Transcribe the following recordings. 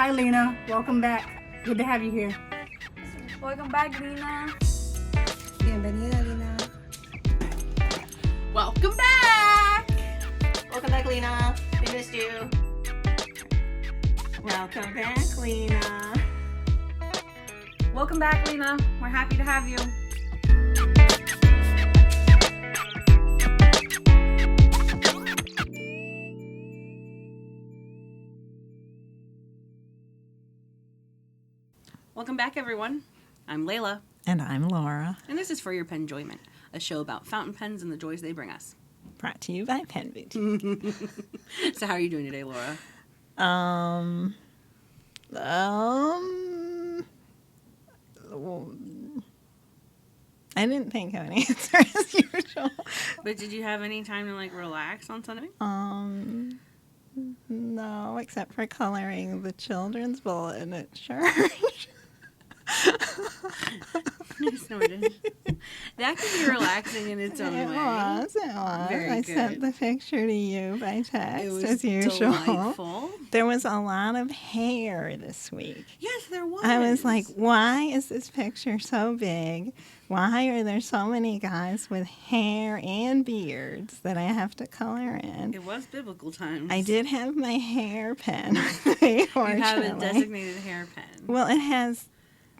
Hi, Lena. Welcome back. Good to have you here. Welcome back, Lina. Bienvenida, Lina. Welcome back! Welcome back, Lina. We missed you. Welcome back, Lina. Welcome back, Lina. We're happy to have you. Welcome back, everyone. I'm Leila, And I'm Laura. and this is For Your Penjoyment, a show about fountain pens and the joys they bring us. Brought to you by Pen Boutique. So how are you doing today, Laura? I didn't think of an answer as usual. But did you have any time to, relax on Sunday? No, except for coloring the children's bulletin at church. I snorted. That can be relaxing in its own way. It was. Very I good. sent the picture to you by text, It was as usual. delightful. There was a lot of hair this week. Yes, there was. I was like, why is this picture so big? Why are there so many guys with hair and beards that I have to color in? It was biblical times. I did have my hair pen. You have a designated hair pen. Well, it has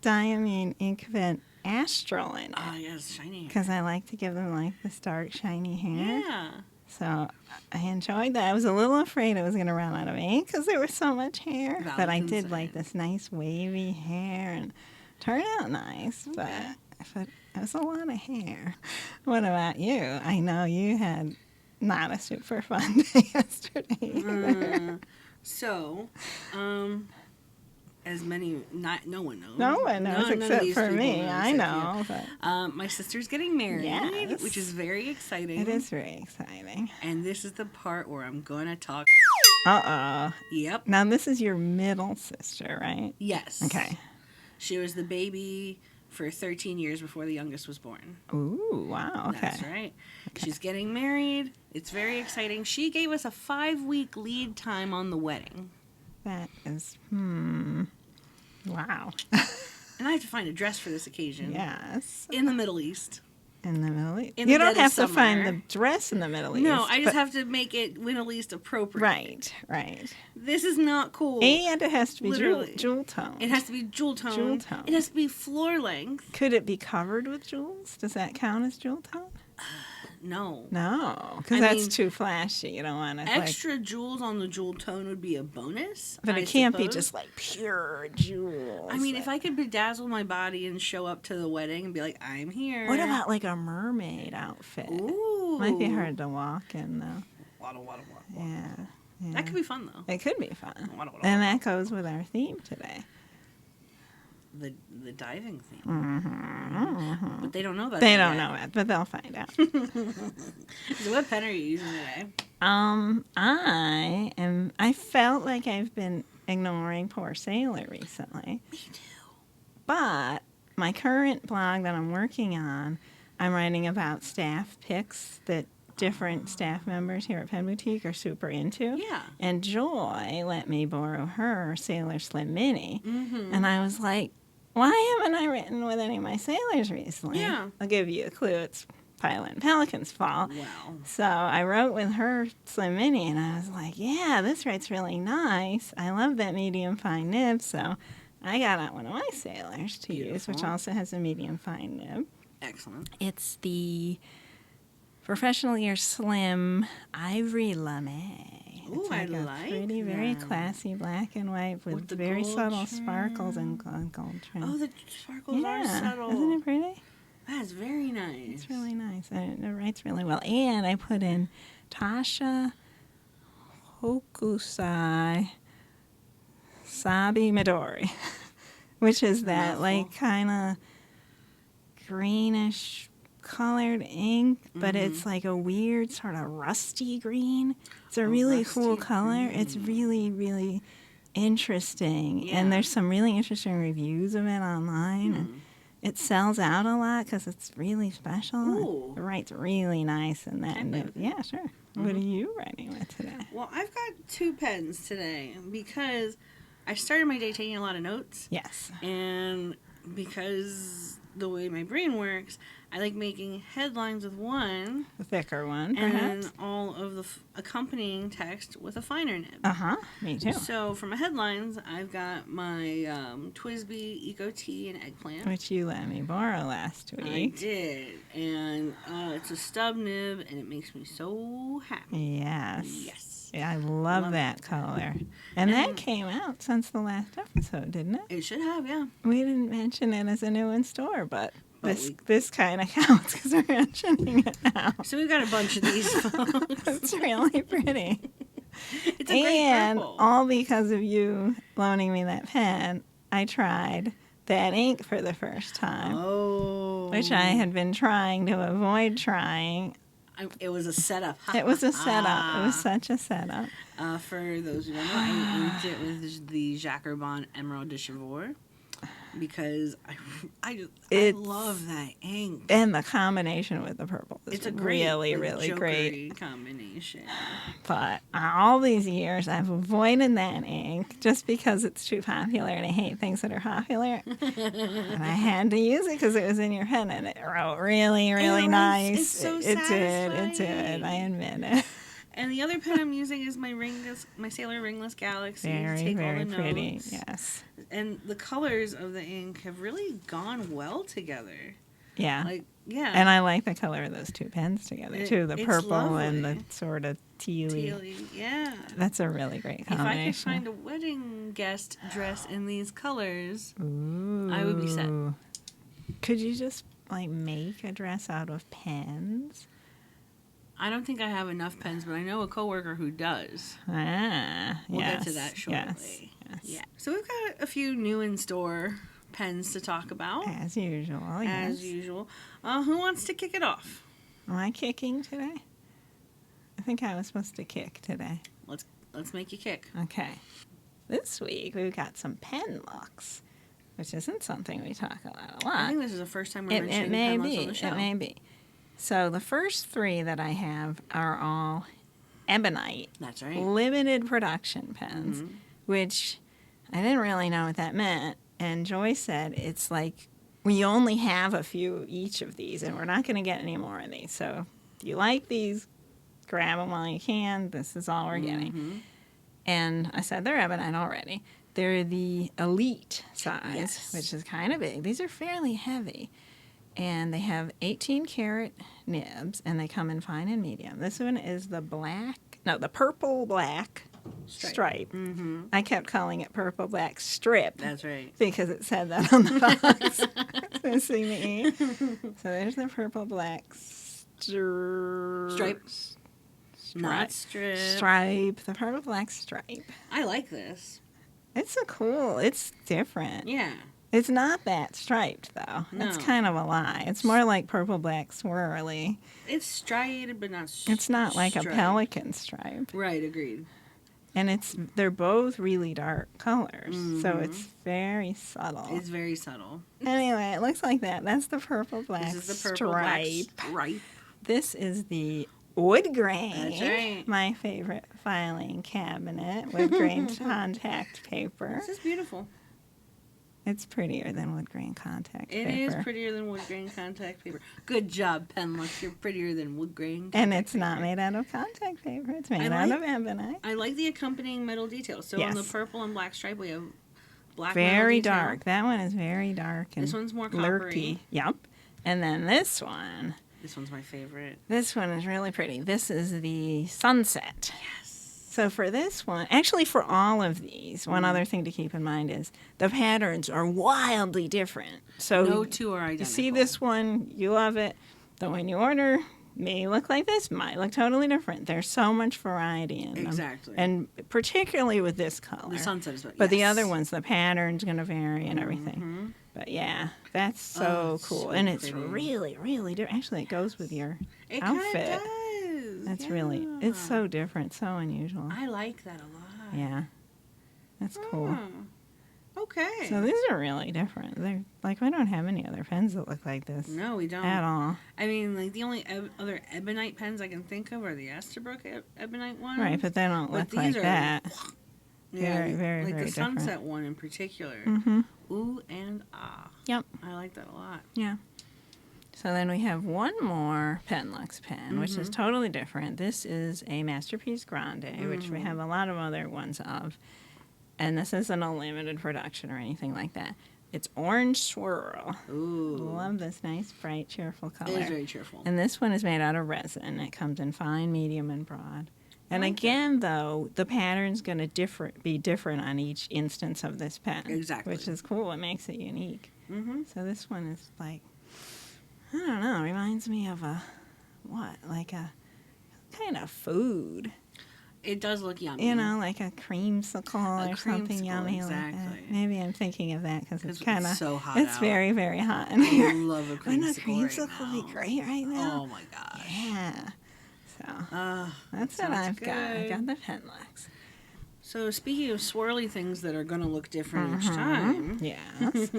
diamine Inkvent Astral in it. Oh, yes, shiny hair. Because I like to give them this dark, shiny hair. Yeah. So I enjoyed that. I was a little afraid it was going to run out of ink because there was so much hair. Valid But I concern. did like this nice wavy hair and turned out nice. But it was a lot of hair. What about you? I know you had not a super fun day yesterday either. As many, no one knows. No one knows None of except these for people me. know I except know. But you. My sister's getting married, Yes. which is very exciting. it is very exciting. And this is the part where I'm going to talk. Uh-oh. Yep. Now, this is your middle sister, right? Yes. Okay. She was the baby for 13 years before the youngest was born. Ooh, wow. Okay. That's right. She's getting married. It's very exciting. She gave us a 5-week lead time on the wedding. That is, wow. And I have to find a dress for this occasion. Yes. In the Middle East. In the Middle East. In the You don't dead have of to find summer. the dress in the Middle East. No, I just but- have to make it Middle East appropriate. Right. This is not cool. And it has to be Literally. jewel tone. It has to be jewel tone. Jewel tone. It has to be floor length. Could it be covered with jewels? Does that count as jewel tone? No. No, because I that's mean, too flashy. You don't want to Extra jewels on the jewel tone would be a bonus. but I it can't be suppose. just pure jewels. I mean, if I could bedazzle my body and show up to the wedding and be like, I'm here. What about a mermaid outfit? Ooh. Might be hard to walk in though. Waddle. Yeah. That could be fun, though. It could be fun. Waddle. And that goes with our theme today. The diving theme. Mm-hmm. But they don't know that. They don't know it, but they'll find out. So what pen are you using today? I felt like I've been ignoring Poor Sailor recently. Me too. But my current blog that I'm working on, I'm writing about staff picks that different staff members here at Pen Boutique are super into. Yeah. And Joy let me borrow her Sailor Slim Mini. Mm-hmm. And I was like, why haven't I written with any of my sailors recently? Yeah. I'll give you a clue. It's Pilot and Pelican's fault. Wow. So I wrote with her Slim Mini, and I was like, yeah, this writes really nice. I love that medium fine nib, so I got out one of my sailors to use, which Beautiful. also has a medium fine nib. Excellent. It's the Professional Ear Slim Ivory Lame. Ooh, It's I a like pretty, very that. classy black and white with With the very gold subtle trim. sparkles and gold trim. Oh, the sparkles are subtle. Isn't it pretty? That's very nice. It's really nice. And it writes really well. And I put in Taccia Hokusai-Sabimidori, which is that Mouthful. kind of greenish colored ink, but Mm-hmm. it's like a weird sort of rusty green. It's a really cool rusty color. green. It's really, really interesting. Yeah. And there's some really interesting reviews of it online. And it sells out a lot because it's really special. Ooh. It writes really nice in that. Okay. Yeah, sure. What are you writing with today? Well, I've got 2 pens today because I started my day taking a lot of notes. Yes. And because the way my brain works, I like making headlines with one. The thicker one, And perhaps. then all of the accompanying text with a finer nib. Uh-huh. Me too. So for my headlines, I've got my TWSBI Eco Tea and Eggplant. Which you let me borrow last I week. did. And it's a stub nib, and it makes me so happy. Yes. Yes. Yeah, I love that it. color. And that came out since the last episode, didn't it? It should have, yeah. We didn't mention it as a new in store, but But this kind of counts because we're mentioning it now. So we've got a bunch of these, folks. It's really pretty. It's a great And purple. all because of you loaning me that pen, I tried that ink for the first time, which I had been trying to avoid trying. It was a setup. It was a setup. It was such a setup. For those who don't know, I inked it with the Jacques Herbin Emerald de Chivor because I love that ink. And the combination with the purple is It's a great, really, like, really great. combination. But all these years, I've avoided that ink just because it's too popular, and I hate things that are popular. And I had to use it because it was in your pen, and it wrote really, really nice. It's so It did. satisfying. I admit it. And the other pen I'm using is my Sailor Ringless Galaxy. to Very, take all very the pretty. notes. Yes. And the colors of the ink have really gone well together. Yeah. Like, yeah. And I like the color of those two pens together too. The It's purple and the lovely. sort of tealy. Tealy, yeah. That's a really great If I combination. could find a wedding guest dress in these colors, Ooh. I would be set. Could you just make a dress out of pens? I don't think I have enough pens, but I know a coworker who does. Ah, We'll yes, get to that shortly. Yes. Yeah. So we've got a few new in store pens to talk about, As usual. as Yes. usual. Who wants to kick it off? Am I kicking today? I think I was supposed to kick today. Let's make you kick. Okay. This week we've got some Penlux, which isn't something we talk about a lot. I think this is the first time we're It mentioning may Penlux be. on the show. It may be. So the first three that I have are all Ebonite, That's right. limited production pens, Mm-hmm. which I didn't really know what that meant. And Joy said it's like we only have a few each of these, and we're not going to get any more of these. So if you like these, grab them while you can. This is all we're getting. Mm-hmm. And I said they're Ebonite already. They're the Elite size, Yes. which is kind of big. These are fairly heavy. And they have 18 karat nibs, and they come in fine and medium. This one is the purple black stripe. Mm-hmm. I kept calling it purple black strip That's right. because it said that on the box. Missing the E. So there's the purple black Stripe. Not strip. Stripe. The purple black stripe. I like this. It's different. Yeah. It's not that striped, though. That's No. kind of a lie. It's more like purple black swirly. It's striated, but not It's not like a striped. pelican stripe. Right, agreed. And they're both really dark colors, so it's very subtle. It's very subtle. Anyway, it looks like that. That's the purple black This is the purple black stripe. stripe. This is the wood grain. That's right. My favorite filing cabinet. Wood grain contact paper. This is beautiful. It's prettier than wood grain contact It paper. is prettier than wood grain contact paper. Good job, Penlux. You're prettier than wood grain. And it's not made out of contact paper. It's made out of ebonite. I like the accompanying metal details. So on the Yes. purple and black stripe, we have black metal Very detail. dark. That one is very dark and This one's more coppery. lurky. Yep. And then this one This one's my favorite. is really pretty. This is the sunset. Yes. So for this one, actually for all of these, one other thing to keep in mind is the patterns are wildly different. So No two are identical. you see this one, you love it. The one you order may look like this, might look totally different. There's so much variety in them. Exactly. And particularly with this color. The sunset is But the yes. other ones, the pattern's going to vary and everything. But yeah, that's so it's cool. so And it's pretty. really, really different. Actually, it goes with your It kind of outfit. does. That's yeah. it's so different, so unusual. I like that a lot. Yeah. That's cool. Oh, okay. So these are really different. They're like, we don't have any other pens that look like this No, we don't. at all. I mean, like the only other ebonite pens I can think of are the Esterbrook ebonite ones. Right, but they don't But look these like are that. Very, very, like very the different. sunset one in particular. Mm-hmm. Ooh and ah. Yep. I like that a lot. Yeah. So then we have one more Penlux pen, which is totally different. This is a Masterpiece Grande, which we have a lot of other ones of. And this isn't a limited production or anything like that. It's Orange Swirl. Ooh. Love this nice, bright, cheerful color. It is very cheerful. And this one is made out of resin. It comes in fine, medium, and broad. And again, though, the pattern's going to be different on each instance of this pen. Exactly. Which is cool. It makes it unique. Mm-hmm. So this one is like, I don't know, reminds me of like a kind of food. It does look yummy. You know, like a creamsicle or something yummy exactly. like that. Maybe I'm thinking of that because it's kind of so hot It's out. very, very hot in here. I love a creamsicle. Wouldn't a creamsicle right be now. great right now? Oh my gosh. Yeah. So that's that what sounds I've got. I good. got the Penlux. So speaking of swirly things that are going to look different each time, Yes.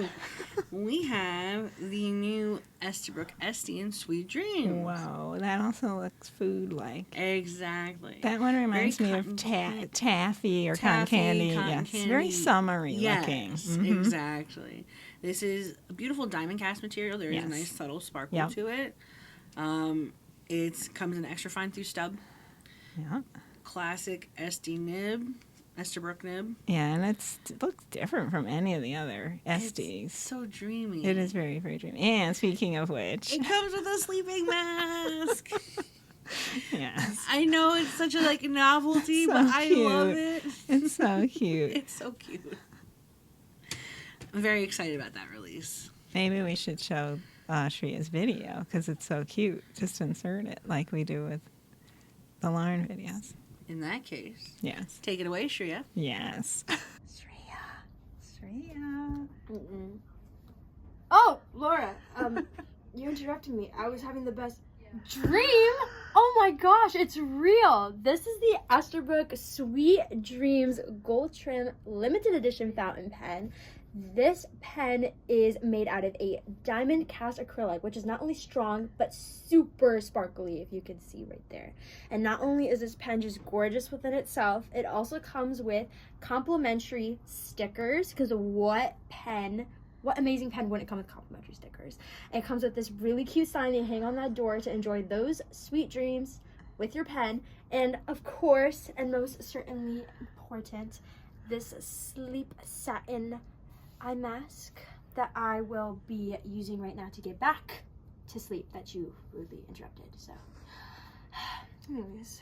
we have the new Estabrook Estian Sweet Dreams. Whoa, that also looks food-like. Exactly. That one reminds me of cotton candy. taffy or cotton Taffy, candy. cotton Yes, candy. very summery Yes, looking. Mhm. exactly. This is a beautiful diamond cast material. There is Yes. a nice subtle sparkle Yep. to it. It comes in extra fine through stub. Yeah. Classic SD nib, Estabrook nib. Yeah, and it looks different from any of the other SDs. It's so dreamy. It is very, very dreamy. And speaking of which, It comes with a sleeping mask. yes, I know it's such a novelty, So but I cute. love it. it's so cute. It's so cute. I'm very excited about that release. Maybe we should show Shreya's video because it's so cute. Just insert it like we do with the Lauren videos. In that case, Yes. take it away, Shreya. Yes. Shreya. Oh, Laura, you interrupted me. I was having the best dream. Oh my gosh, it's real. This is the Estabrook Sweet Dreams Gold Trim Limited Edition fountain pen. This pen is made out of a diamond cast acrylic, which is not only strong, but super sparkly, if you can see right there. And not only is this pen just gorgeous within itself, it also comes with complimentary stickers, because what amazing pen wouldn't come with complimentary stickers? It comes with this really cute sign you hang on that door to enjoy those sweet dreams with your pen. And of course, and most certainly important, this sleep satin eye mask that I will be using right now to get back to sleep that you rudely interrupted. So, anyways.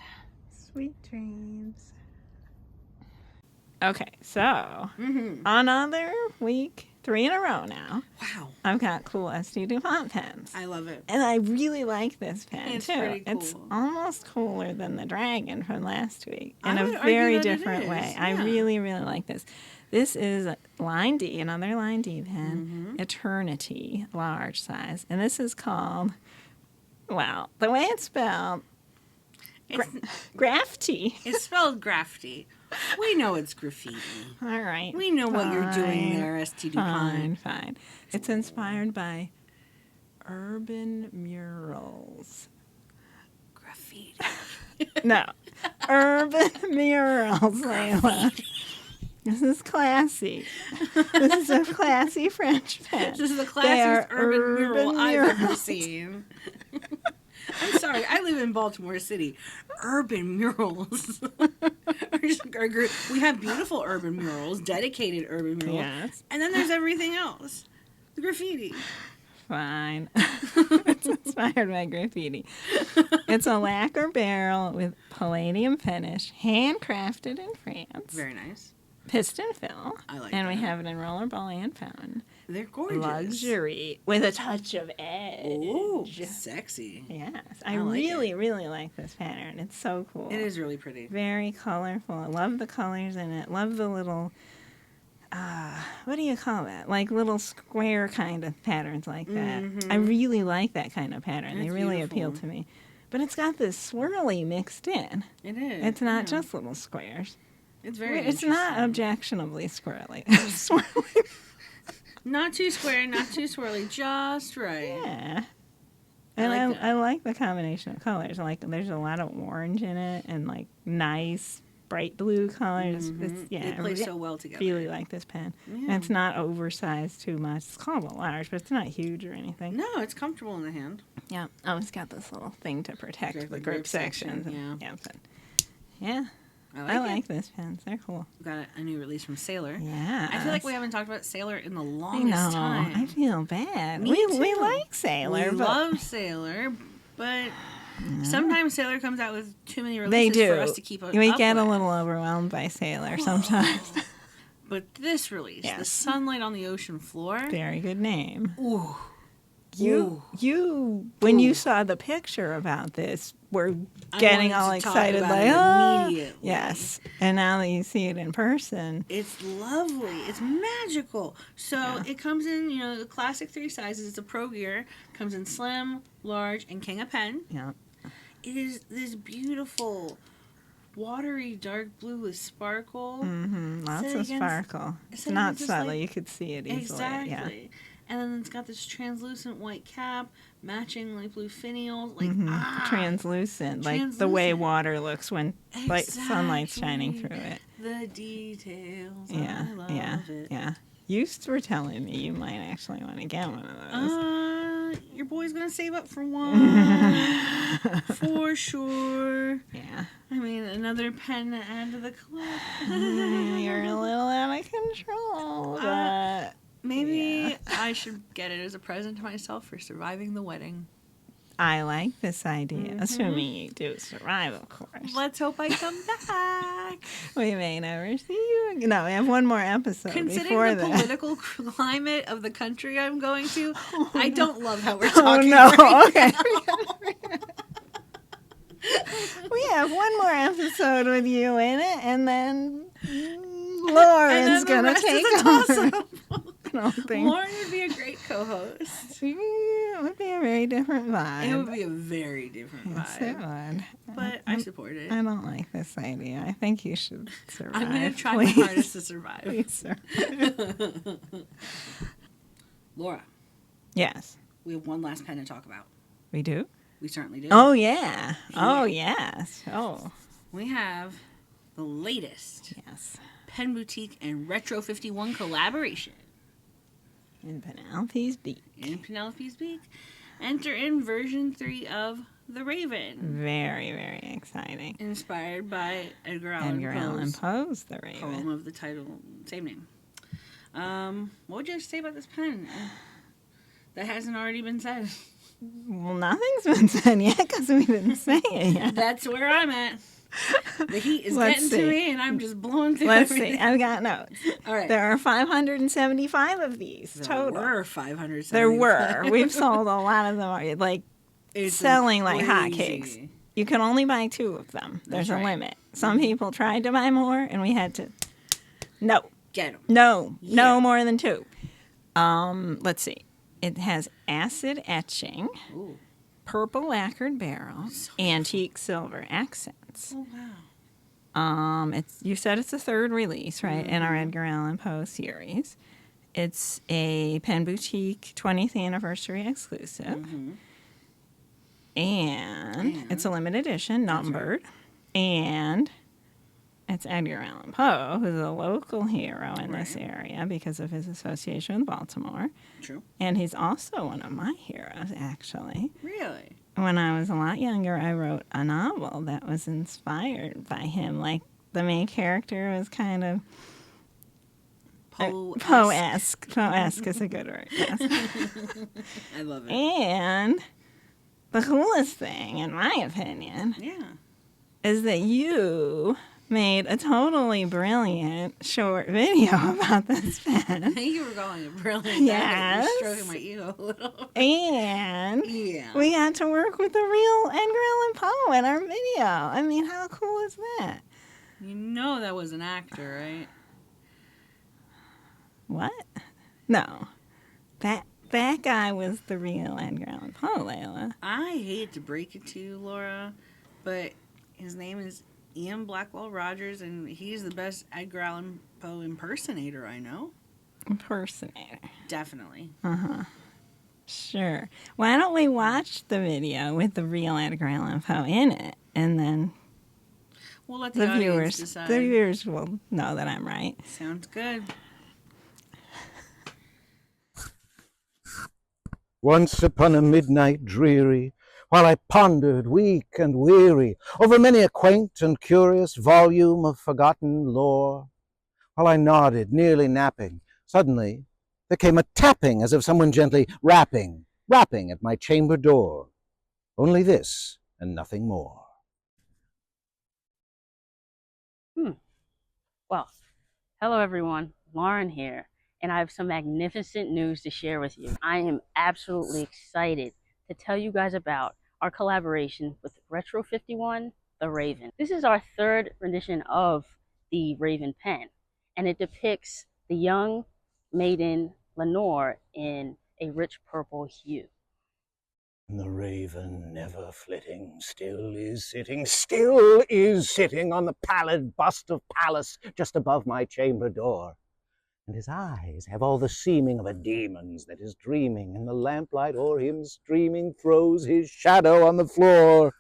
Sweet dreams. Okay, so another week, 3 in a row now. Wow. I've got cool SD DuPont pens. I love it. And I really like this pen, It's too. pretty It's cool. almost cooler than the Dragon from last week I in a would argue very that it different is, way. I yeah. really, really like this. This is Line D, another Line D pen, Eternity, large size. And this is called, well, the way it's spelled, graff'ty. It's spelled graff'ty. We know it's graffiti. All right. We know what you're doing fine, there, ST DuPont. Fine. It's inspired by urban murals. Graffiti. No, urban murals, Leila. This is classy. This is a classy French pen. This is the They are classiest urban mural I've ever murals. seen. I'm sorry, I live in Baltimore City. Urban murals. We have beautiful urban murals, dedicated urban murals. Yes. And then there's everything else. The graffiti. Fine. It's inspired by graffiti. It's a lacquer barrel with palladium finish, handcrafted in France. Very nice. Piston fill. I like And we that. have it in rollerball and fountain. They're gorgeous. Luxury with a touch of edge. Ooh, sexy. Yes. I like really, really like this pattern. It's so cool. It is really pretty. Very colorful. I love the colors in it. Love the little, what do you call that? Like little square kind of patterns like that. I really like that kind of pattern. They It's really beautiful. appeal to me. But it's got this swirly mixed in. It is. It's not yeah. just little squares. It's very It's not interesting. objectionably squirrely. Swirly. Not too square, not too swirly, just right. Yeah. I And like that. I like the combination of colors. Like there's a lot of orange in it and like nice bright blue colors. They play so well together. Really like this pen. Yeah. And it's not oversized too much. It's called a large, but it's not huge or anything. No, it's comfortable in the hand. Yeah. Oh, it's got this little thing to protect Exactly, the grip sections. yeah. Yeah. I I like like this pens. They're cool. We got a new release from Sailor. Yeah. I feel like we haven't talked about Sailor in the I longest know. time. I feel bad. Me We too. like Sailor, We but love Sailor, but sometimes Sailor comes out with too many they releases do. for us to keep up We get a with. little overwhelmed by Sailor sometimes. But this release, Yes. The Sunlight on the Ocean Floor. Very good name. Ooh. You, when you saw the picture about this, were I getting wanted all to talk excited, about like, it oh, immediately. yes. And now that you see it in person, It's lovely. It's magical. So it comes in, the classic 3 sizes. It's a pro gear. Comes in slim, large, and king of pen. yeah, It is this beautiful, watery dark blue with sparkle. lots Set of against- sparkle. It's set not against this, subtle. like- You could see it easily. Exactly. Yeah. And then it's got this translucent white cap, matching light blue finials. Translucent, like the way Translucent. water looks when like sunlight's shining Exactly. through it. The details. Yeah, I love yeah, it. yeah. You were telling me you might actually want to get one of those. Your boy's gonna save up for one. For sure. Yeah. I mean, another pen to add to the collection. You're a little out of control, but Maybe I should get it as a present to myself for surviving the wedding. I like this idea, assuming you do survive, of course. Let's hope I come back. We may never see you again. No, we have one more episode Considering before the that. political climate of the country I'm going to, I don't love how we're Oh, talking no. right Okay. now. We have one more episode with you in it, and then Lauren's the going to rest is take a over. toss-up. I don't think. Lauren would be a great co-host. It would be a very different vibe. It would be a very different Yes, it vibe. would. But I support it. I don't like this idea. I think you should survive. I'm going to try please. my hardest to survive. Please, sir. Laura, Yes, we have one last pen to talk about. we do. We certainly do. Oh, yeah. Oh, yes. Oh, We have the latest yes. Pen Boutique and Retro 51 collaboration. In Penelope's Beak. In Penelope's Beak. Enter in version 3 of The Raven. Very, very exciting. Inspired by Edgar Allan Edgar Allan Poe's Poe's The Raven. poem of the title, same name. What would you have to say about this pen that hasn't already been said? Well, nothing's been said yet because we didn't say it yet. That's where I'm at. The heat is Let's getting to see. me, and I'm just blowing through Let's see. everything. I've got notes. All right. There are 575 of these total. There were 500. There were. We've sold a lot of them. Like, It's selling like crazy. hotcakes. You can only buy 2 of them. There's That's a right. limit. Some people tried to buy more, and we had to. No, Get them. no Yeah. more than 2. Let's see. It has acid etching, Ooh. purple lacquered barrels, antique silver accents. Oh, wow. You said it's the 3rd release, right, in our Edgar Allan Poe series. It's a Pen Boutique 20th anniversary exclusive. And it's a limited edition, numbered. And it's Edgar Allan Poe, who's a local hero in this area because of his association with Baltimore. True. And he's also one of my heroes, actually. Really? When I was a lot younger, I wrote a novel that was inspired by him. Like, the main character was kind of Poe-esque. Poe-esque. Poe-esque is a good word, yes. I love it. And the coolest thing, in my opinion, Yeah. is that you made a totally brilliant short video about this I pen. think you were calling it brilliant. Yes. You're stroking my ego a little. And Yeah. we got to work with the real Edgar Allan Poe in our video. I mean, how cool is that? You know that was an actor, right? What? No. That guy was the real Edgar Allan Poe, Leila. I hate to break it to you, Laura, but his name is Ian Blackwell Rogers, and he's the best Edgar Allan Poe impersonator I know. Impersonator. Definitely. Sure. Why don't we watch the video with the real Edgar Allan Poe in it, and then We'll let the audience decide. The viewers will know that I'm right. Sounds good. Once upon a midnight dreary, while I pondered, weak and weary, over many a quaint and curious volume of forgotten lore, while I nodded, nearly napping, suddenly there came a tapping as of someone gently rapping at my chamber door. Only this and nothing more. Well, hello everyone, Lauren here, and I have some magnificent news to share with you. I am absolutely excited to tell you guys about our collaboration with Retro 51, the Raven. This is our third rendition of the Raven pen, and it depicts the young maiden Lenore in a rich purple hue. The raven, never flitting, still is sitting on the pallid bust of Pallas just above my chamber door. And his eyes have all the seeming of a demon's that is dreaming, and the lamplight o'er him streaming throws his shadow on the floor.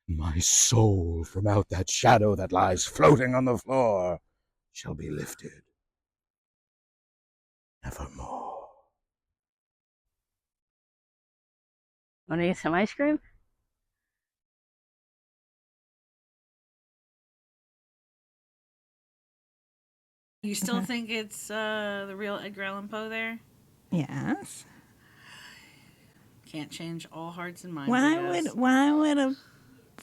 My soul from out that shadow that lies floating on the floor shall be lifted nevermore. Want to get some ice cream? You still think it's the real Edgar Allan Poe there? Yes. Can't change all hearts and minds. Why would a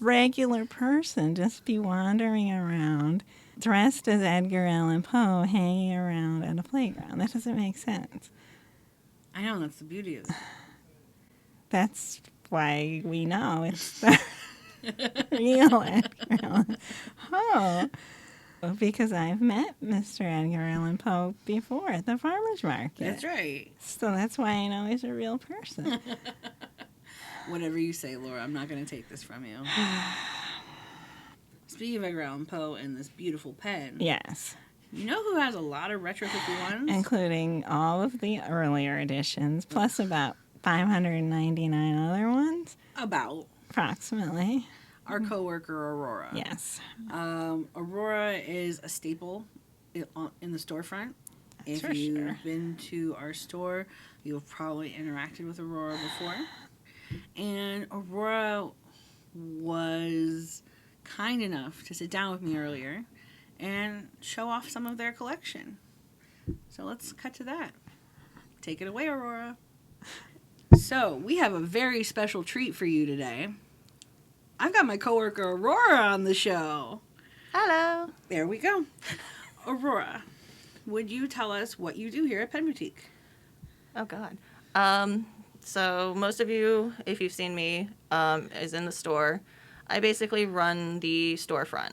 regular person just be wandering around dressed as Edgar Allan Poe hanging around at a playground? That doesn't make sense. I know, that's the beauty of it. That's why we know it's the real Edgar Allan Poe. Because I've met Mr. Edgar Allan Poe before at the farmer's market. That's right. So that's why I know he's a real person. Whatever you say, Laura, I'm not going to take this from you. Speaking of Edgar Allan Poe and this beautiful pen. Yes. You know who has a lot of Retro 51s? Including all of the earlier editions, plus about 599 other ones. About. Approximately. Our coworker, Aurora. Yes. Aurora is a staple in the storefront. If you've been to our store, you've probably interacted with Aurora before. And Aurora was kind enough to sit down with me earlier and show off some of their collection. So let's cut to that. Take it away, Aurora. So we have a very special treat for you today. I've got my coworker Aurora on the show. Hello. There we go. Aurora, would you tell us what you do here at Pen Boutique? Oh, God. So most of you, if you've seen me, is in the store. I basically run the storefront,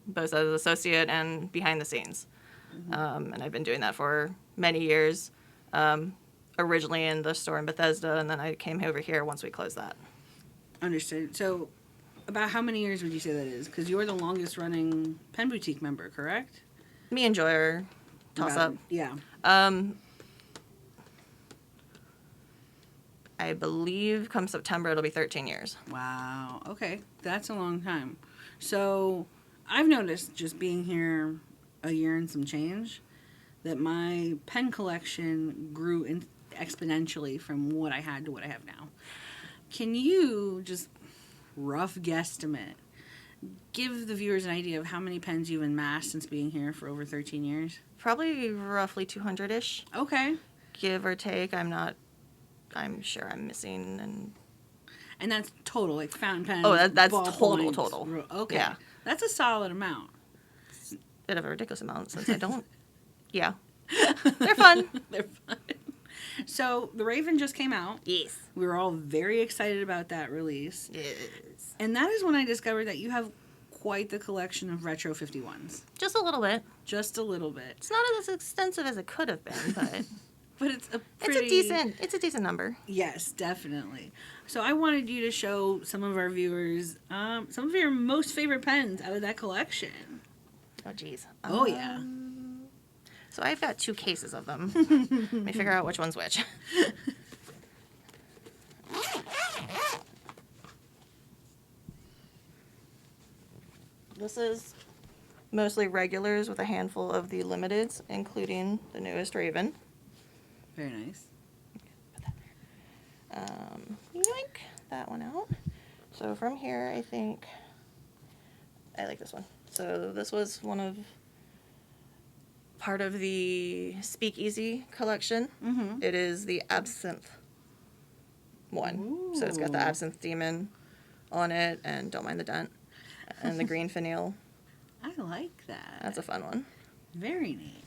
both as an associate and behind the scenes. And I've been doing that for many years, originally in the store in Bethesda, and then I came over here once we closed that. Understood. So about how many years would you say that is? Because you're the longest running Pen Boutique member, correct? Me and Joy are toss-up. Yeah. I believe come September it'll be 13 years. Wow. Okay. That's a long time. So I've noticed just being here a year and some change that my pen collection grew exponentially from what I had to what I have now. Can you just rough guesstimate, give the viewers an idea of how many pens you've amassed since being here for over 13 years? Probably roughly 200-ish. Okay. Give or take. I'm sure I'm missing. And that's total, like fountain pens. Oh, that's ballpoints. total. Okay. Yeah. That's a solid amount. Bit of a ridiculous amount since I don't. Yeah. They're fun. They're fun. So the Raven just came out. Yes. We were all very excited about that release. Yes. And that is when I discovered that you have quite the collection of Retro 51s. Just a little bit. Just a little bit. It's not as extensive as it could have been, but But it's a pretty... It's a decent number. Yes, definitely. So I wanted you to show some of our viewers some of your most favorite pens out of that collection. Oh, geez. Oh, yeah. So I've got 2 cases of them. Let me figure out which one's which. This is mostly regulars with a handful of the limiteds, including the newest Raven. Very nice. Yoink, that one out. So from here, I think I like this one. So this was part of the Speakeasy collection. Mm-hmm. It is the Absinthe one. So it's got the Ooh. Absinthe Demon on it, and don't mind the dent, and the green finial. I like that. That's a fun one. Very neat.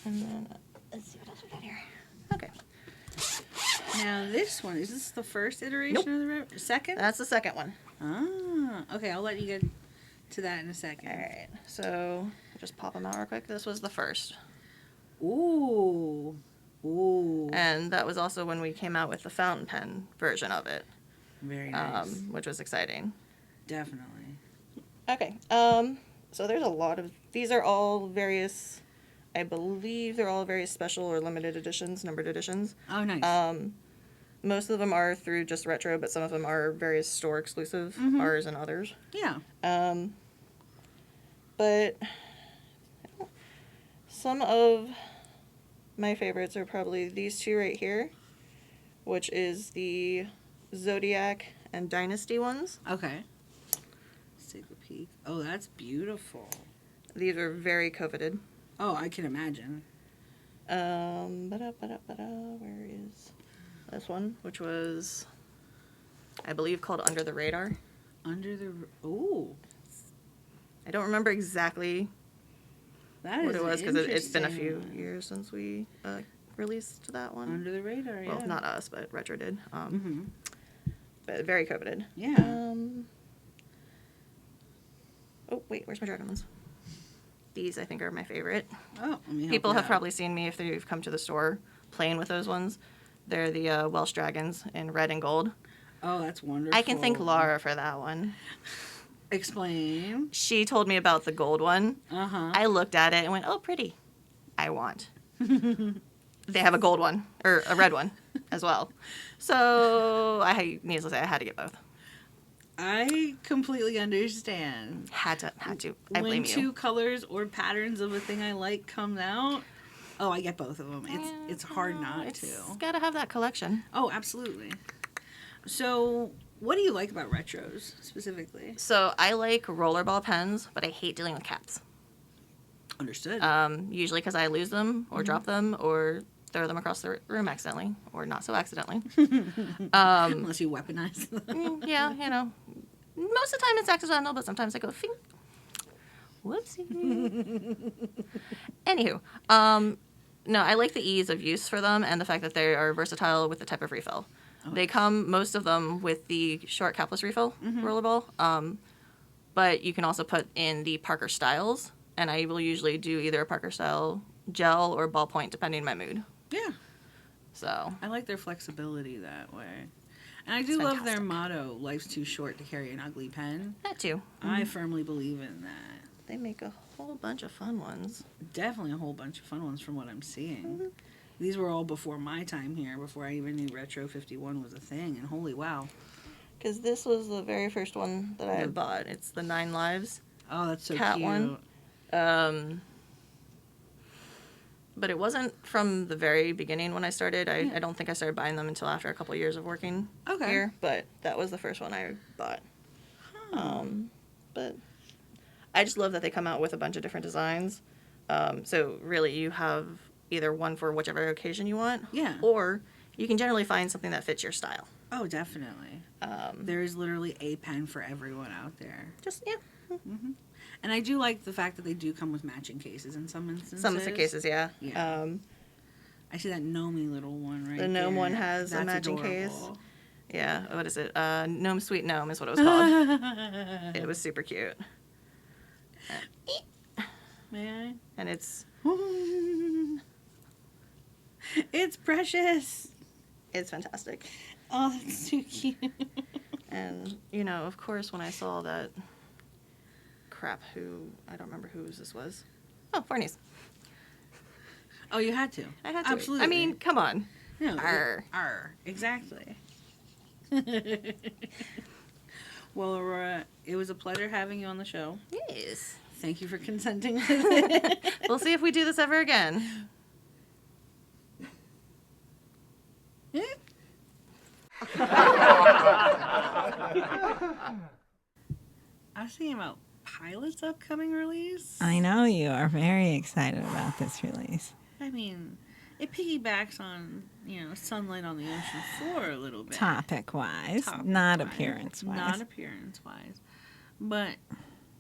And then let's see what else we got here. Okay, Now this one, is this the first iteration Nope. of the second? that's the second one. Ah, okay. I'll let you get to that in a second. All right, so just pop them out real quick. This was the first, Ooh. Ooh. and that was also when we came out with the fountain pen version of it, Very nice. which was exciting. Definitely. Okay, so there's a lot of, these are all various, I believe they're all various special or limited editions, numbered editions. Oh, nice. Most of them are through just retro, but some of them are various store exclusive, Mhm. ours and others. Yeah. But some of my favorites are probably these two right here, which is the Zodiac and Dynasty ones. Okay. Let's take a peek. Oh, that's beautiful. These are very coveted. Oh, I can imagine. Where is this one? Which was, I believe, called Under the Radar. Under the... Ooh. I don't remember exactly That what is it was because it's been a few interesting one. years since we released that one. Under the radar, yeah. Well, not us, but Retro did. Mm-hmm. But very coveted. Yeah. Oh, wait, where's my dragon ones? These, I think, are my favorite. Oh, let me help People you have out. probably seen me if they've come to the store playing with those ones. They're the Welsh dragons in red and gold. Oh, that's wonderful. I can thank Laura for that one. Explain. She told me about the gold one. Uh-huh. I looked at it and went, oh, pretty. I want. They have a gold one, or a red one as well. So, needless to say, I had to get both. I completely understand. Had to. I When blame two you. colors or patterns of a thing I like come out, oh, I get both of them. It's hard not to. It's gotta have that collection. Oh, absolutely. So, what do you like about retros specifically? So, I like rollerball pens, but I hate dealing with caps. Understood. Usually because I lose them or drop them or throw them across the room accidentally or not so accidentally. Unless you weaponize them. Yeah, you know. Most of the time it's accidental, but sometimes I go, fing. Whoopsie. Anywho, no, I like the ease of use for them and the fact that they are versatile with the type of refill. They come, most of them, with the short capless refill rollerball, but you can also put in the Parker styles, and I will usually do either a Parker style gel or ballpoint, depending on my mood. Yeah. So, I like their flexibility that way. And I do It's love their fantastic. motto, life's too short to carry an ugly pen. that too. I firmly believe in that. They make a whole bunch of fun ones. Definitely a whole bunch of fun ones from what I'm seeing. These were all before my time here, before I even knew Retro 51 was a thing, and holy wow. Because this was the very first one that I had bought. It's the 9 Lives Oh, that's so cat cute. one. But it wasn't from the very beginning when I started. I don't think I started buying them until after a couple of years of working Okay. here. But that was the first one I bought. But I just love that they come out with a bunch of different designs. So really you have either one for whichever occasion you want. Yeah. Or you can generally find something that fits your style. Oh, definitely. There is literally a pen for everyone out there. Just, yeah. And I do like the fact that they do come with matching cases in some instances. Some of the cases, yeah. Yeah. I see that Gnomey little one right The gnome there. one has a That's matching case. adorable. Yeah, what is it? Gnome Sweet Gnome is what it was called. It was super cute. May And it's I? It's precious. fantastic. Oh, that's too cute. And, you know, of course, when I saw that I don't remember whose this was. Oh, Barney's. Oh, you had to. I had to. Absolutely. I mean, come on. No, Arr. Arr. Exactly. Well, Aurora, it was a pleasure having you on the show. Yes. Thank you for consenting to it. We'll see if we do this ever again. I was thinking about Pilot's upcoming release. I know you are very excited about this release. I mean, it piggybacks on, Sunlight on the Ocean Floor a little bit. Topic-wise, not appearance-wise. Not appearance-wise. But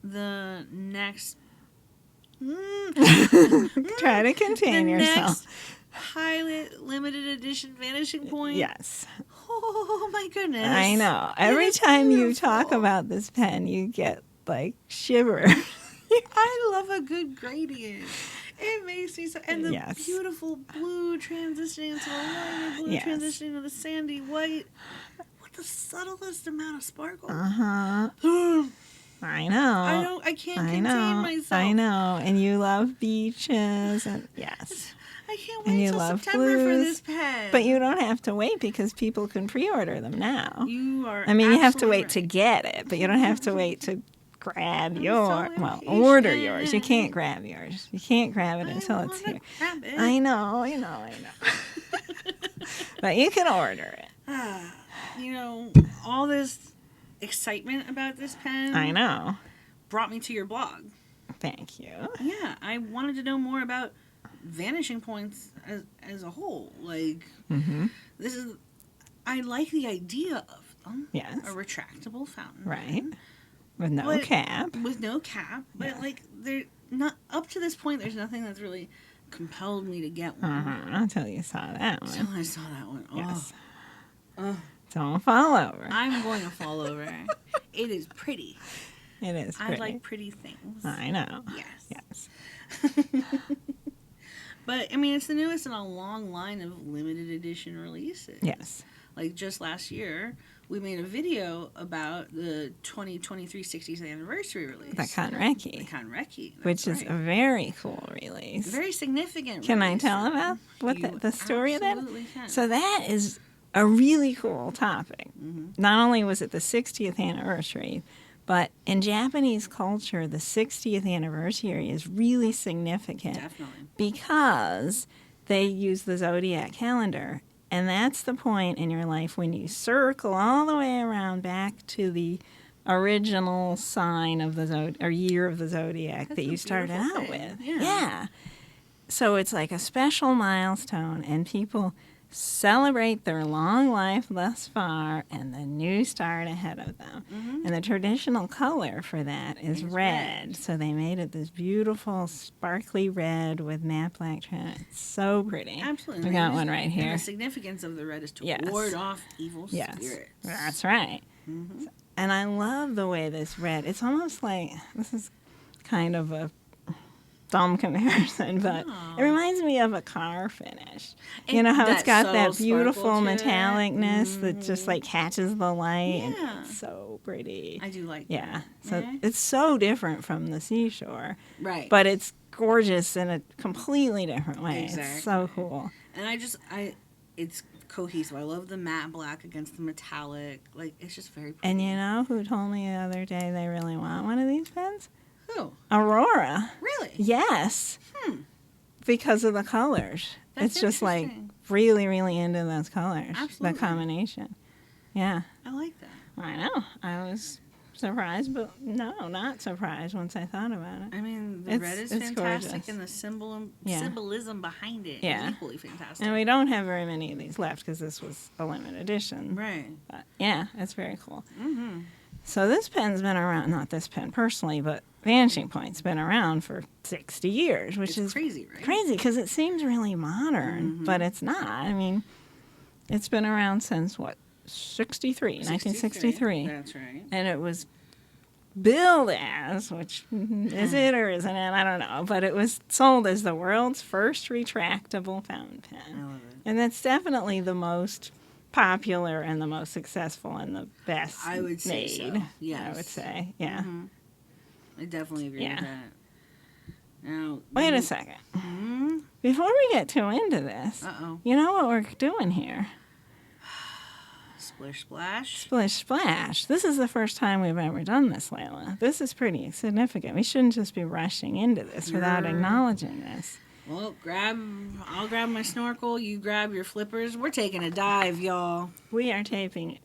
the next... Try to contain yourself. Next Pilot limited edition Vanishing Point. Yes. Oh, my goodness. I know. Every time you talk about this pen, you get, shiver. I love a good gradient. It makes me so... And the beautiful blue transitioning into the lighter blue, transitioning to the sandy white. With the subtlest amount of sparkle. Uh-huh. I know. I can't contain myself. I know. And you love beaches and yes. I can't wait till September for this pen. But you don't have to wait because people can pre-order them now. You are you have to wait right. to get it, but you don't have to wait to grab order yours. You can't grab yours. You can't grab it until it's here. I know. But you can order it. All this excitement about this pen. I know. Brought me to your blog. Thank you. Yeah, I wanted to know more about Vanishing Points as a whole. This is... I like the idea of them. Yes. A retractable fountain. Right. With no cap. With no cap. But, they're not... Up to this point, there's nothing that's really compelled me to get one. Until you saw that one. Until I saw that one. Yes. Oh. Don't fall over. I'm going to fall over. It is pretty. It is pretty. I like pretty things. I know. Yes. But, it's the newest in a long line of limited edition releases. Yes. Just last year, we made a video about the 2023 60th anniversary release. The Konreki. The Konreki. Which is a very cool release. Very significant Can release. I tell about what the story of that? Absolutely can. So that is a really cool topic. Mm-hmm. Not only was it the 60th anniversary, but in Japanese culture, the 60th anniversary is really significant. Definitely. Because they use the zodiac calendar. And that's the point in your life when you circle all the way around back to the original sign of the or year of the zodiac that you started out with. Yeah. So it's like a special milestone, and people celebrate their long life thus far and the new start ahead of them. Mm-hmm. And the traditional color for that is red. So they made it this beautiful, sparkly red with matte black trim. It's so pretty. Absolutely. We got one right here. And the significance of the red is to ward off evil spirits. That's right. Mm-hmm. And I love the way this red, it's almost like, this is kind of a dumb comparison, but it reminds me of a car finish. You know how it's got that beautiful metallicness that just catches the light, and it's so pretty. I do like that. Yeah, so it's so different from the seashore, right? But it's gorgeous in a completely different way. Exactly. It's so cool. And it's cohesive. I love the matte black against the metallic. It's just very pretty. And you know who told me the other day they really want one of these pens? Who? Aurora. Really? Yes. Because of the colors. That's it's just really, really into those colors. Absolutely. The combination. Yeah. I like that. I know. I was surprised, but no, not surprised once I thought about it. I mean, the red is fantastic, gorgeous. and the symbolism behind it is equally fantastic. And we don't have very many of these left because this was a limited edition. Right. But yeah, it's very cool. Mm-hmm. So this pen's been around, not this pen personally, but Vanishing Point's been around for 60 years, which is crazy, right? Crazy, because it seems really modern, but it's not. I mean, it's been around since, 1963. That's right. And it was billed as, which is it or isn't it, I don't know, but it was sold as the world's first retractable fountain pen. I love it. And that's definitely the most popular and the most successful and the best I would say made. so. Yes. I would say, yeah. Mm-hmm. I definitely agree with that. Now, wait a second. Mm-hmm. Before we get too into this, you know what we're doing here? Splish splash. Splish splash. This is the first time we've ever done this, Leila. This is pretty significant. We shouldn't just be rushing into this without acknowledging this. Well, I'll grab my snorkel, you grab your flippers. We're taking a dive, y'all. We are taking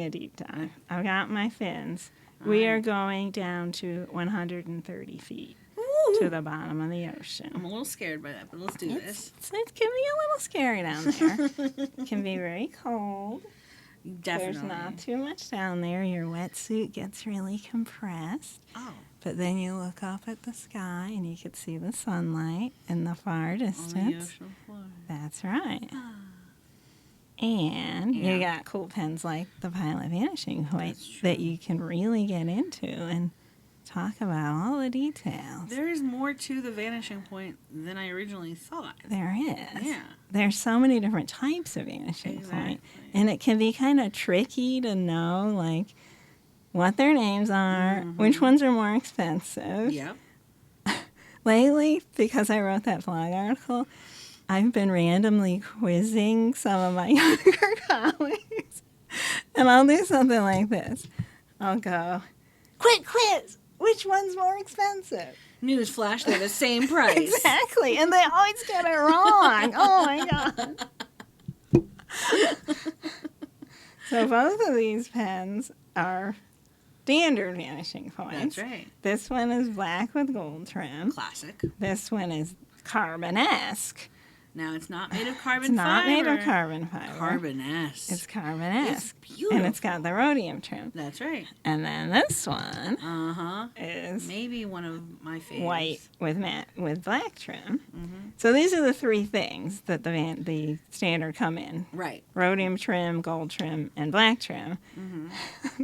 a deep dive. I've got my fins. We are going down to 130 feet to the bottom of the ocean. I'm a little scared by that, but let's do this. It can be a little scary down there. It can be very cold. Definitely. There's not too much down there. Your wetsuit gets really compressed. Oh. But then you look up at the sky and you can see the sunlight in the far distance. On the ocean floor. That's right. And you got cool pens like the Pilot Vanishing Point that you can really get into and talk about all the details. There is more to the Vanishing Point than I originally thought. There is. Yeah. There's so many different types of Vanishing Point. And it can be kind of tricky to know, like, what their names are, which ones are more expensive. Yep. Lately, because I wrote that blog article, I've been randomly quizzing some of my younger colleagues. And I'll do something like this. I'll go, quick quiz! Which one's more expensive? Newsflash, they're the same price. Exactly. And they always get it wrong. Oh, my God. So both of these pens are standard Vanishing Points. That's right. This one is black with gold trim. Classic. This one is carbon-esque. Now, it's not made of carbon It's not fiber. made of carbon fiber. Carbon-esque. It's carbon-esque. It's beautiful. And it's got the rhodium trim. That's right. And then this one Uh-huh. is Maybe one of my favorites. white with black trim. So these are the three things that the standard come in. Right. Rhodium trim, gold trim, and black trim.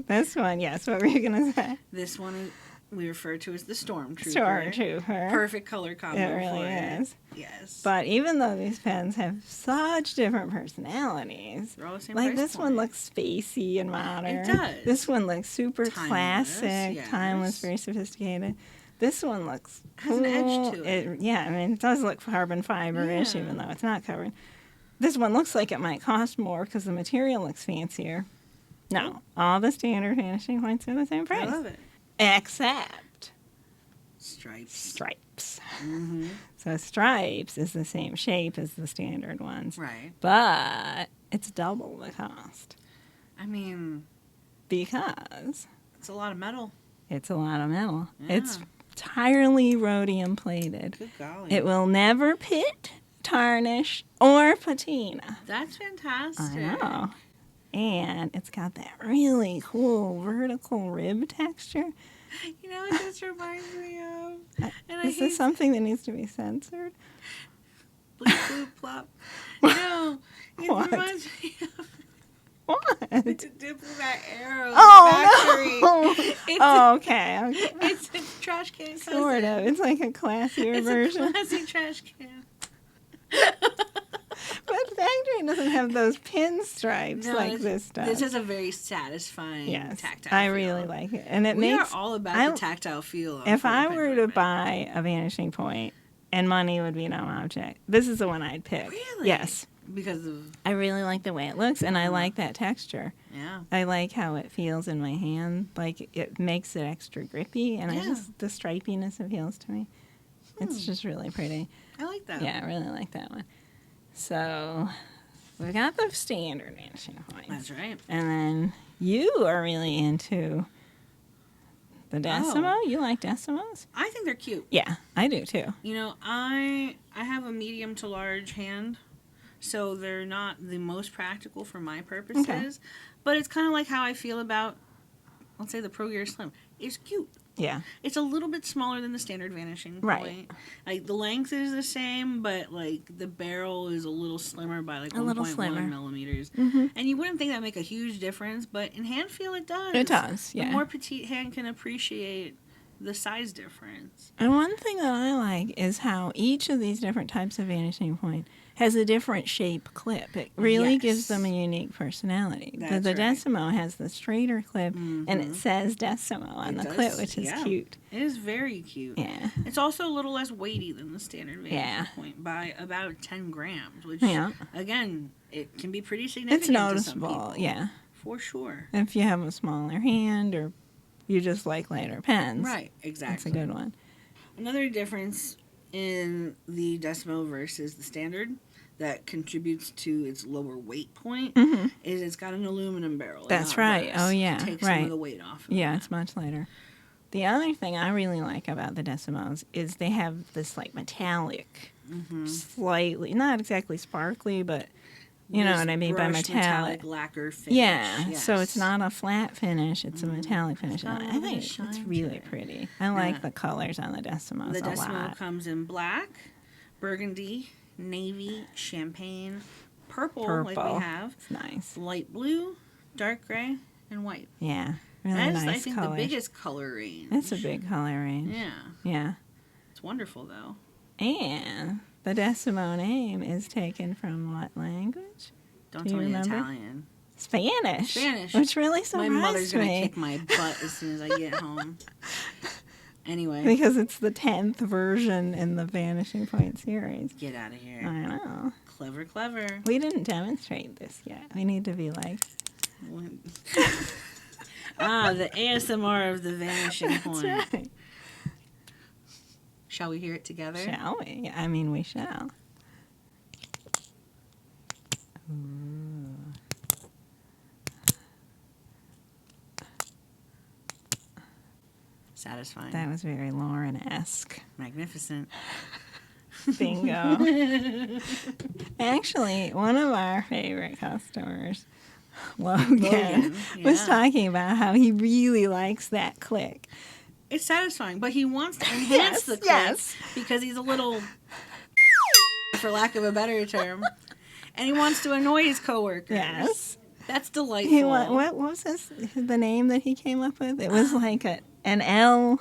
This one, yes, what were you going to say? This one we refer to as the Stormtrooper. Stormtrooper. Perfect color combo It really for it. is. Yes. But even though these pens have such different personalities, They're all the same like price this point. one looks spacey and modern. It does. This one looks super Timeless, classic, yes. timeless, very sophisticated. This one looks Has an edge cool. to it. Yeah, I mean, it does look carbon fiber-ish, Yeah. even though it's not carbon. This one looks like it might cost more because the material looks fancier. No, all the standard Vanishing Points are the same price. I love it. Except Stripes. stripes. Mm-hmm. So stripes is the same shape as the standard ones. Right. But it's double the cost I mean, because it's a lot of metal. it's a lot of metal. Yeah. It's entirely rhodium plated. Good golly. It will never pit, tarnish, or patina. That's fantastic. I know. And it's got that really cool vertical rib texture. You know what this reminds me of? And Is this something that needs to be censored? Bloop, bloop, plop. No, it What? reminds me of What? the Diplomat Arrow Oh, factory. no. It's Oh, okay. It's a trash can cousin. Sort of. It's like a classier It's version. a classy trash can. But Factory doesn't have those pinstripes No, like this does. This has a very satisfying Yes, tactile I feel. really like it. And it We makes... are all about I- the tactile feel. Of If I Your were to Penjoyment. buy a Vanishing Point and money would be no object, this is the one I'd pick. Really? Yes. Because of, I really like the way it looks, and I like that texture. yeah. I like how it feels in my hand. Like, it makes it extra grippy, and Yeah. the stripiness appeals to me. It's just really pretty. I like that. Yeah, I really like that one. So, we got the standard Vanishing Points. That's right. And then you are really into the Decimo. You like Decimos? I think they're cute. Yeah, I do too. You know, I have a medium to large hand, so they're not the most practical for my purposes. But it's kind of like how I feel about, let's say, the Pro Gear Slim. It's cute. Yeah. It's a little bit smaller than the standard Vanishing Point. Right. Like, the length is the same, but, like, the barrel is a little slimmer by, like, A little 1.1 slimmer. millimeters. Mm-hmm. And you wouldn't think that would make a huge difference, but in hand feel it does. It does, The yeah. more petite hand can appreciate the size difference. And one thing that I like is how each of these different types of Vanishing Point has a different shape clip. It really Yes. gives them a unique personality. That's the right. Decimo has the straighter clip, and it says Decimo on It the does, clip, which is yeah. cute. It is very cute. Yeah. It's also a little less weighty than the standard Vanishing Yeah. Point by about 10 grams, which, Yeah. again, it can be pretty significant It's to some noticeable, people. yeah. For sure. If you have a smaller hand or you just like lighter pens. Right, exactly. That's a good one. Another difference in the Decimo versus the standard that contributes to its lower weight point is it's got an aluminum barrel. That's right. Brass. Oh, yeah. It takes right. some of the weight off. Yeah, it's much lighter. The other thing I really like about the Decimos is they have this like metallic, slightly, not exactly sparkly, but you know what I mean by metallic. Lacquer finish. Yeah, yes. so it's not a flat finish, it's a metallic finish. got a I little bit think of shine it's to really it. pretty. I like the colors on the Decimos The a Decimo lot. comes in black, burgundy, navy, champagne, purple, like Purple. we have, It's nice. light blue, dark gray, and white. Yeah, really That is, nice I think, colors. the biggest color range. It's a big color range. Yeah. Yeah. It's wonderful, though. And the Decimo name is taken from what language? Don't Do tell you me remember? Italian. Spanish. Spanish. Which really My surprised mother's going to me. kick my butt as soon as I get home. Anyway, Because it's the 10th version in the Vanishing Point series. get out of here. I know. Clever, clever. We didn't demonstrate this yet. We need to be like, The ASMR of the Vanishing Point. that's right. Shall we hear it together? Shall we? I mean, we shall. Ooh. Satisfying. That was very Lauren-esque. Magnificent. Bingo. Actually, one of our favorite customers, Logan, was yeah. talking about how he really likes that click. It's satisfying, but he wants to enhance the clip because he's a little, for lack of a better term, and he wants to annoy his coworkers. Yes. That's delightful. He what was the name that he came up with? It was like an L.A.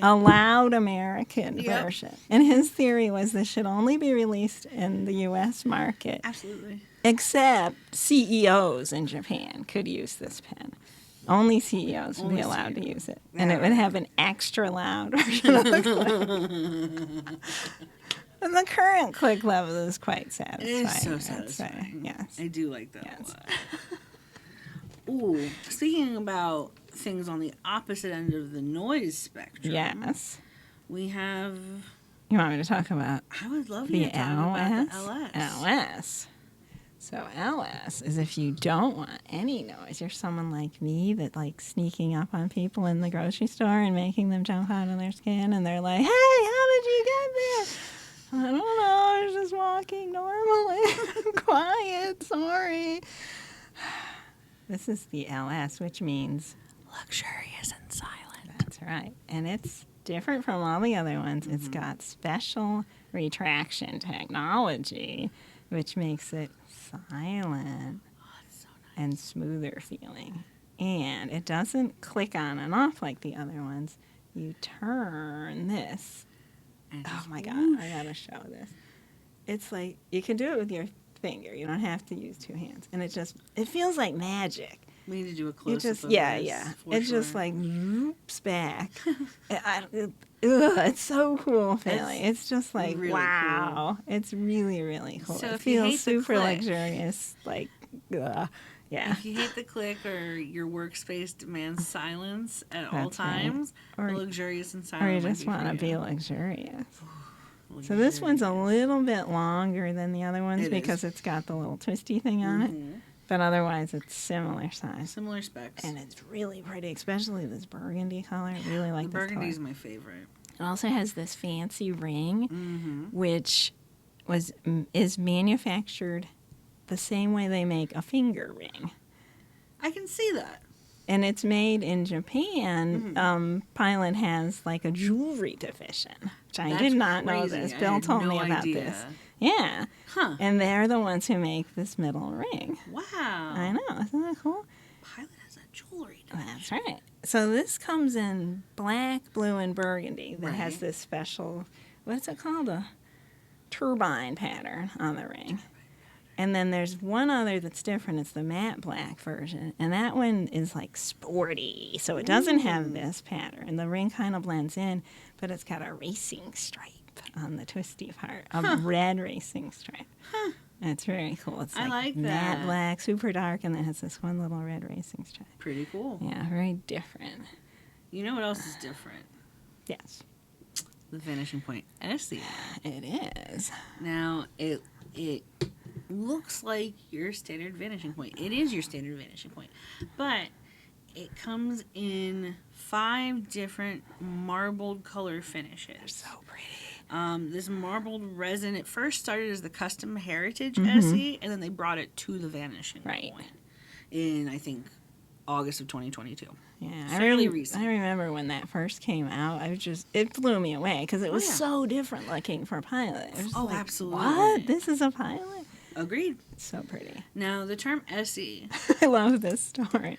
A loud American version. And his theory was this should only be released in the U.S. market. Absolutely. Except CEOs in Japan could use this pen. Only CEOs would be allowed to use it. And it would have an extra loud version of the click. And the current click level is quite satisfying. It is so I'd say. satisfying. Yes. I do like that Yes. a lot. Ooh, speaking about things on the opposite end of the noise spectrum. Yes. We have. You want me to talk about I would love the you to talk about the LS? LS. LS. So LS is if you don't want any noise. You're someone like me that likes sneaking up on people in the grocery store and making them jump out of their skin, and they're like, "Hey, how did you get there?" I don't know. I was just walking normally. Quiet. Sorry. This is the LS, which means Luxurious and silent. that's right. And it's different from all the other ones. It's got special retraction technology, which makes it silent and smoother feeling. And it doesn't click on and off like the other ones. You turn this. And Oh just my God, whoosh. I gotta show this. It's like, you can do it with your finger. You don't have to use two hands. And it feels like magic. We need to do a It close just, up. yeah. It just like zoops back. It's so cool feeling. It's just like, really wow. It's really, really cool. So it if you hate feels the super click- luxurious. Like, yeah. If you hate the click or your workspace demands silence at all That's right. times, Or- luxurious and silent. Or you might just for want to be you. luxurious. So this one's a little bit longer than the other ones It because it's got the little twisty thing on it. But otherwise, it's similar size. Similar specs. And it's really pretty, especially this burgundy color. I really like the this burgundy is color. my favorite. It also has this fancy ring, which is manufactured the same way they make a finger ring. I can see that. And it's made in Japan. Pilot has like a jewelry division, which I That's did not know crazy. this. I Bill had told no me about idea. this. Yeah. Huh. And they're the ones who make this middle ring. Wow. I know. Isn't that cool? Pilot has a jewelry division. That's right. So this comes in black, blue, and burgundy that has Right. this special, what's it called? A turbine pattern on the ring. And then there's one other that's different. It's the matte black version. And that one is like sporty. So it doesn't have this pattern. The ring kind of blends in, but it's got a racing stripe on the twisty part. A red racing stripe. It's very cool. It's I like matte that. black, super dark, and then it has this one little red racing stripe. Pretty cool. Yeah, very different. You know what else is different? Yes, The Vanishing Point SE. it is. Now, it looks like your standard Vanishing Point. It is your standard Vanishing Point. But it comes in 5 different marbled color finishes. So pretty. This marbled resin, it first started as the Custom Heritage SE, and then they brought it to the Vanishing Right. Point in, I think, August of 2022. Yeah, Fairly recent. I remember when that first came out. It blew me away because it was yeah. so different looking for a Pilot. It was Oh, like, absolutely. What? This is a Pilot? Agreed. It's so pretty. Now, the term SE, I love this story.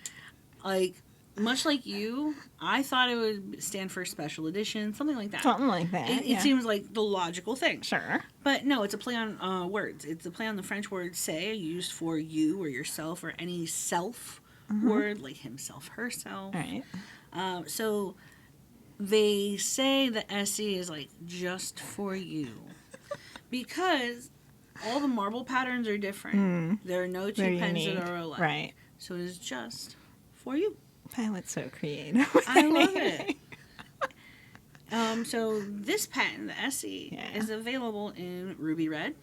like, much like you, I thought it would stand for special edition, something like that. Something like that. It yeah. seems like the logical thing. Sure. But no, it's a play on words. It's a play on the French word "c'est," used for you or yourself or any self word, like himself, herself. Right. So they say the SE is like just for you because all the marble patterns are different. There are no 2 They're pens unique. that are alike. Right. So it is just for you. Pilot's so creative. I love it. So this pen, the SE, Yeah. is available in ruby red,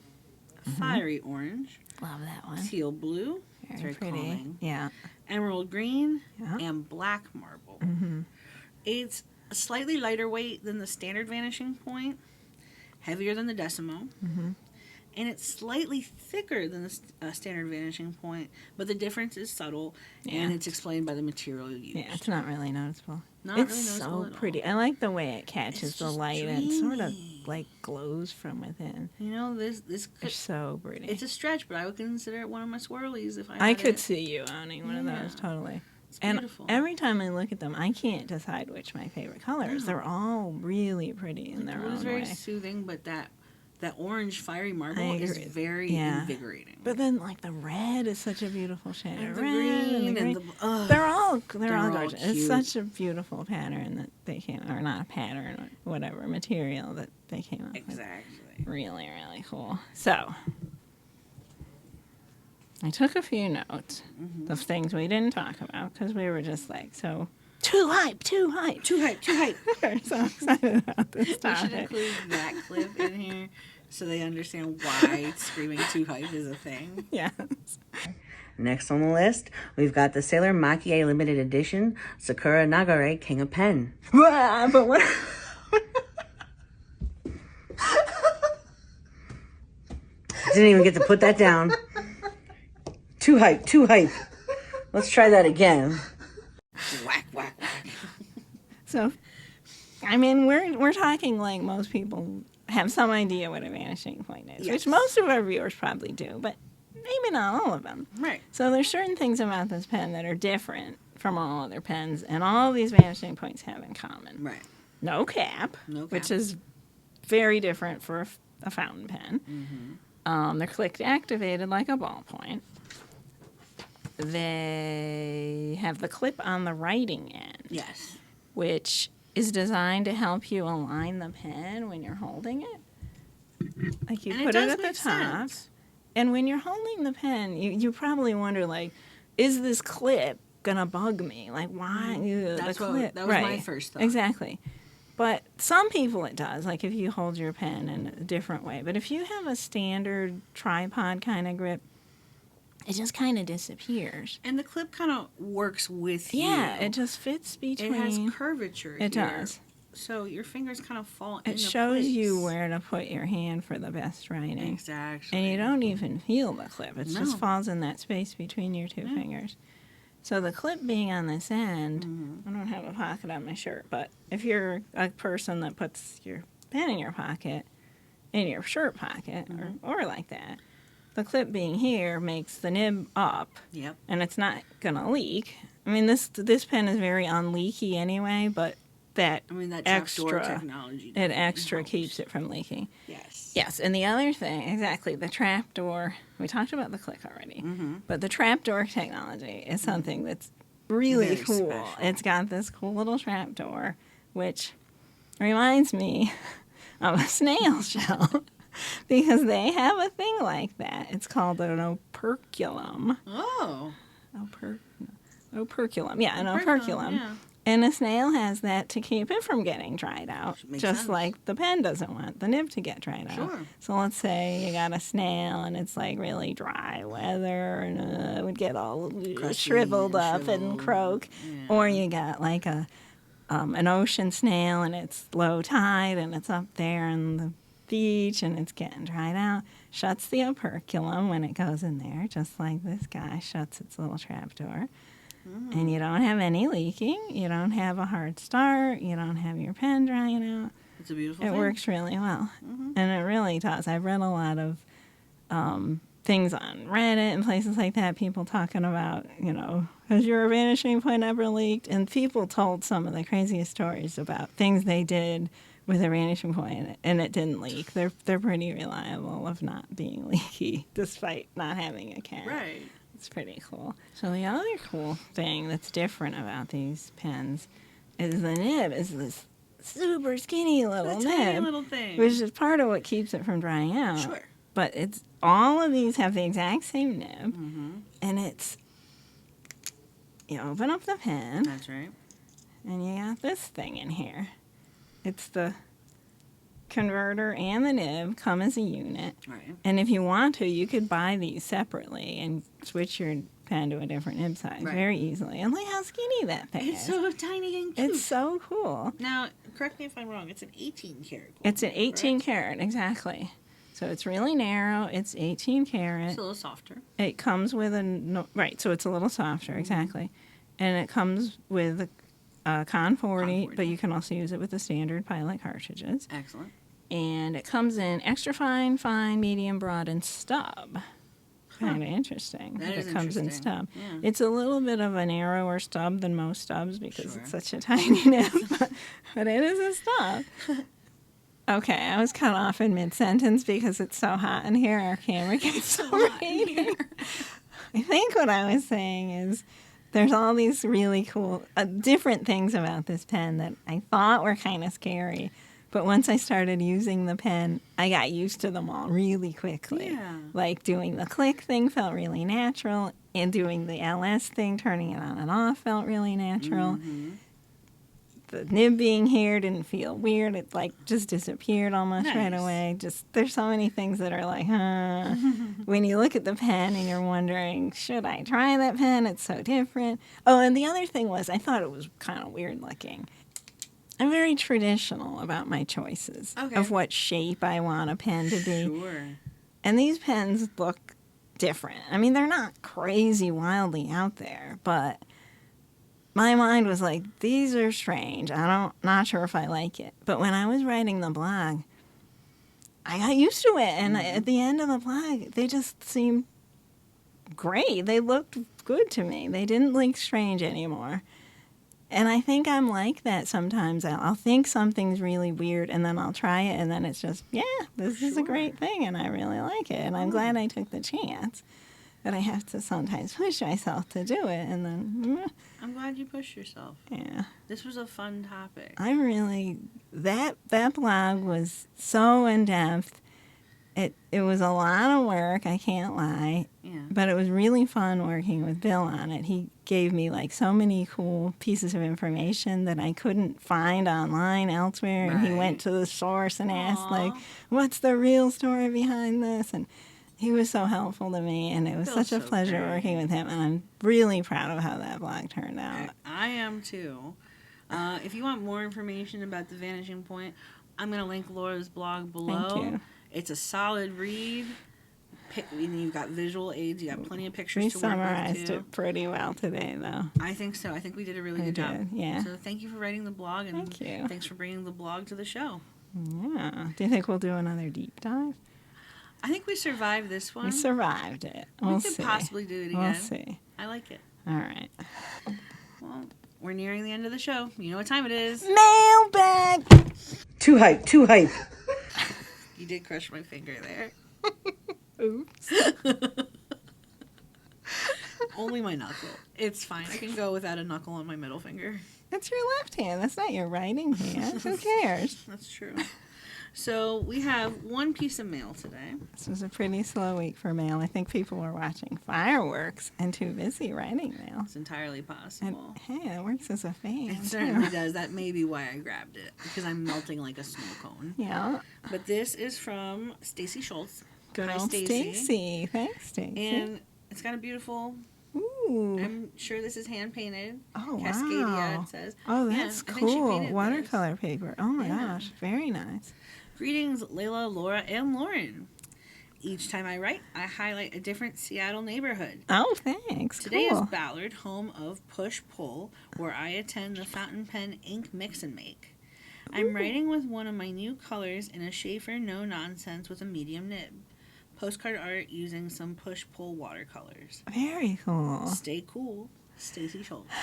fiery orange, Love that one. teal blue, it's Very very pretty. calming, Yeah. emerald green, Yeah. and black marble. Mm-hmm. It's slightly lighter weight than the standard Vanishing Point, heavier than the Decimo, and it's slightly thicker than the standard Vanishing Point, but the difference is subtle, and Yeah. it's explained by the material used. Yeah, it's not really noticeable. Not It's really noticeable so at all. pretty. I like the way it catches It's the just light and sort of dreamy. like glows from within. You know, this It's so pretty. it's a stretch, but I would consider it one of my swirlies if I I had could it. see you owning one of those, Yeah. totally. It's And beautiful. every time I look at them, I can't decide which my favorite color is. No. They're all really pretty in The their blue is own very way. soothing, but that orange fiery marble I is agree. very Yeah. invigorating. But then, like the red is such a beautiful shade. And of the red green the and green. the They're all They're all gorgeous. It's cute. such a beautiful pattern that they came, or not a pattern, or whatever material that they came up with. exactly. Really, really cool. So, I took a few notes of things we didn't talk about because we were just like, so too hype, too hype. Too hype, too hype. We're so excited about this We should topic. include that clip in here so they understand why screaming too hype is a thing. Yes. Next on the list, we've got the Sailor Maki Limited Edition Sakura Nagare King of Pen. But what? Didn't even get to put that down. Too hype, too hype. Let's try that again. Whack, whack, whack. So, I mean, we're talking like most people have some idea what a vanishing point is, Yes. which most of our viewers probably do, but maybe not all of them. Right. So there's certain things about this pen that are different from all other pens, and all these vanishing points have in common. Right. No cap, No cap. which is very different for a fountain pen. They're click activated like a ballpoint. They have the clip on the writing end, Yes. which is designed to help you align the pen when you're holding it. Like you And put it it does at the make top, sense. and when you're holding the pen, you probably wonder, like, is this clip gonna bug me? Like, why? Ugh, Mm-hmm. That's the what- clip. that was my Right. first thought. Exactly. But some people it does, like if you hold your pen in a different way. But if you have a standard tripod kind of grip, it just kind of disappears. And the clip kind of works with you. Yeah, it just fits between. It has curvature It here. does. So your fingers kind of fall into It shows you place. where to put your hand for the best writing. Exactly. And you don't even feel the clip. It No. just falls in that space between your two fingers. So the clip being on this end, Mm-hmm. I don't have a pocket on my shirt, but if you're a person that puts your pen in your pocket, in your shirt pocket, Mm-hmm. or like that, the clip being here makes the nib up, Yep. and it's not gonna leak. I mean, this pen is very unleaky anyway, but that I mean, that trapdoor extra, technology. it definitely extra helps. keeps it from leaking. Yes. Yes, and the other thing, exactly, the trapdoor. We talked about the click already, but the trapdoor technology is something that's really Very cool. special. It's got this cool little trapdoor, which reminds me of a snail shell. because they have a thing like that. It's called an operculum. Oh. Operculum. Yeah, an operculum. Yeah. And a snail has that to keep it from getting dried out, Makes just sense. like the pen doesn't want the nib to get dried out. Sure. So let's say you got a snail and it's like really dry weather and it would get all shriveled up and croak. Yeah. Or you got like an ocean snail and it's low tide and it's up there on the beach and it's getting dried out. Shuts the operculum when it goes in there, just like this guy shuts its little trapdoor. And you don't have any leaking. You don't have a hard start. You don't have your pen drying out. It's a beautiful It thing. works really well. And it really does. I've read a lot of things on Reddit and places like that, people talking about, has your vanishing point ever leaked? And people told some of the craziest stories about things they did with a vanishing point, and it didn't leak. They're pretty reliable of not being leaky, despite not having a cat. Right. It's pretty cool. So the other cool thing that's different about these pens is the nib is this super skinny little The nib, tiny little thing. which is part of what keeps it from drying out. Sure. But it's all of these have the exact same nib, and it's you open up the pen, That's right. and you got this thing in here. It's the converter and the nib come as a unit. Right. And if you want to, you could buy these separately and switch your pen to a different nib size Right. very easily. And look how skinny that thing It's is. so tiny and cute. It's so cool. Now, correct me if I'm wrong. It's an 18 karat. gold, It's an 18 correct? karat, exactly. So it's really narrow. It's 18 karat. It's a little softer. It comes with right, so it's a little softer, exactly. And it comes with a Con 40, but you can also use it with the standard Pilot cartridges. Excellent. And it comes in extra fine, fine, medium, broad, and stub. Kind of interesting. That is it comes in interesting. stub. Yeah. It's a little bit of a narrower stub than most stubs because Sure. it's such a tiny nib, but it is a stub. Okay, I was cut off in mid-sentence because it's so hot in here. Our camera gets overheating. I think what I was saying is there's all these really cool, different things about this pen that I thought were kind of scary. But once I started using the pen, I got used to them all really quickly. Yeah. Like doing the click thing felt really natural, and doing the LS thing, turning it on and off, felt really natural. The nib being here didn't feel weird. It like just disappeared almost right Nice. away. Just there's so many things that are like, when you look at the pen and you're wondering, should I try that pen? It's so different. Oh, and the other thing was I thought it was kind of weird looking. I'm very traditional about my choices of what shape I want a pen to be. Sure. And these pens look different. I mean, they're not crazy wildly out there, but my mind was like, these are strange. Not sure if I like it. But when I was writing the blog, I got used to it. And at the end of the blog, they just seemed great. They looked good to me. They didn't look strange anymore. And I think I'm like that sometimes. I'll think something's really weird, and then I'll try it, and then it's just, this is a great thing, and I really like it. And I'm glad I took the chance. But I have to sometimes push myself to do it, and then, I'm glad you pushed yourself. yeah. This was a fun topic. I really, that blog was so in-depth. It was a lot of work, I can't lie. Yeah. But it was really fun working with Bill on it. He gave me like so many cool pieces of information that I couldn't find online elsewhere. And he went to the source and asked like, what's the real story behind this? And he was so helpful to me, and it was Bill's such a so pleasure great. working with him. And I'm really proud of how that blog turned out. I am too. If you want more information about the Vanishing Point, I'm going to link Laura's blog below. Thank you. It's a solid read. You've got visual aids. You got plenty of pictures We to work with summarized too. it pretty well today, though. I think so. I think we did a really We good job. did, yeah. So thank you for writing the blog, and Thank you. thanks for bringing the blog to the show. Yeah. Do you think we'll do another deep dive? I think we survived this one. We survived it. We We'll could see. possibly do it again. We'll see. I like it. All right. Well, we're nearing the end of the show. You know what time it is. Mailbag! Too hype, too hype. You did crush my finger there. Oops. Only my knuckle. It's fine. I can go without a knuckle on my middle finger. That's your left hand. That's not your writing hand. Who cares? That's true. So we have one piece of mail today. This was a pretty slow week for mail. I think people were watching fireworks and too busy writing mail. It's entirely possible. And, hey, it works as a fan. It certainly does. That may be why I grabbed it, because I'm melting like a snow cone. Yeah. But this is from Stacy Schultz. Good Hi, old Stacy. Stacy. Thanks, Stacy. And it's got a beautiful... Ooh. I'm sure this is hand painted. Oh, Cascadia, wow. it says. Oh, Yeah, that's I think she cool. painted Watercolor paper. Oh, my Yeah. gosh. Very nice. Greetings, Leila, Laura, and Lauren. Each time I write, I highlight a different Seattle neighborhood. Oh, thanks. Today cool. is Ballard, home of Push Pull, where I attend the fountain pen ink mix and make. I'm writing with one of my new colors in a Schaefer no nonsense with a medium nib. Postcard art using some Push Pull watercolors. Very cool. Stay cool, Stacy Schultz.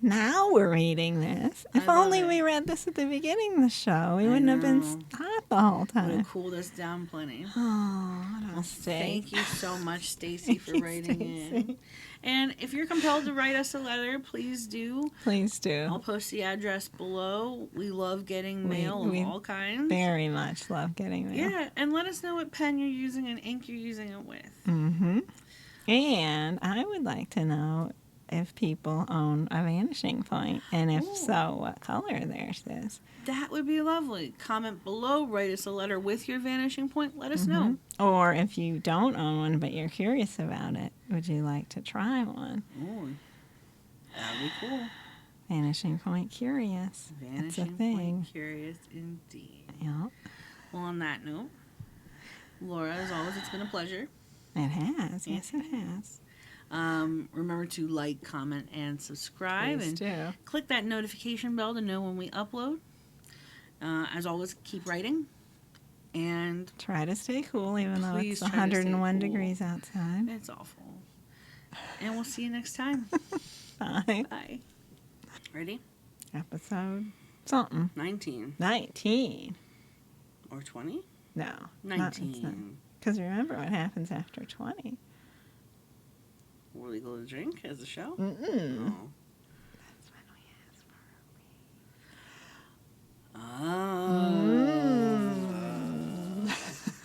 Now we're reading this. If I love only it. we read this at the beginning of the show, we wouldn't have been know. hot the whole Would time. have cooled us down plenty. Oh, what a mistake. Thank you so much, Stacy, for Thank you, writing in. Stacy. And if you're compelled to write us a letter, please do. Please do. I'll post the address below. We love getting We- mail we of all kinds. Very much love getting mail. Yeah, and let us know what pen you're using and ink you're using it with. Mm-hmm. And I would like to know if people own a Vanishing Point, and if Ooh. so, what color theirs is. That would be lovely. Comment below, write us a letter with your Vanishing Point, let us know. Or if you don't own one but you're curious about it, would you like to try one? Ooh, that'd be cool. Vanishing Point curious. It's a Vanishing thing. Point curious indeed. Yeah, Well, on that note, Laura, as always, it's been a pleasure. it has. Yes, it has. Remember to like, comment, and subscribe. Please and do. click that notification bell to know when we upload. As always, keep writing. And Try to stay cool even though Please it's try to stay 101 cool. degrees outside. it's awful. And we'll see you next time. Bye. Bye. Ready? Episode something. 19 19. or 20? No. 19. Because remember what happens after 20. We're legal to drink as a show? Mm-mm. Oh. That's when we ask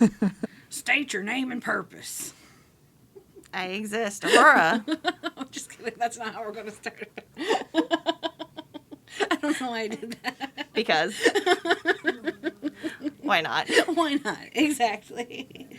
for a State your name and purpose. I exist. Aurora. I'm just kidding. That's not how we're going to start it. I don't know why I did that. Because. Why not? Why not? Exactly.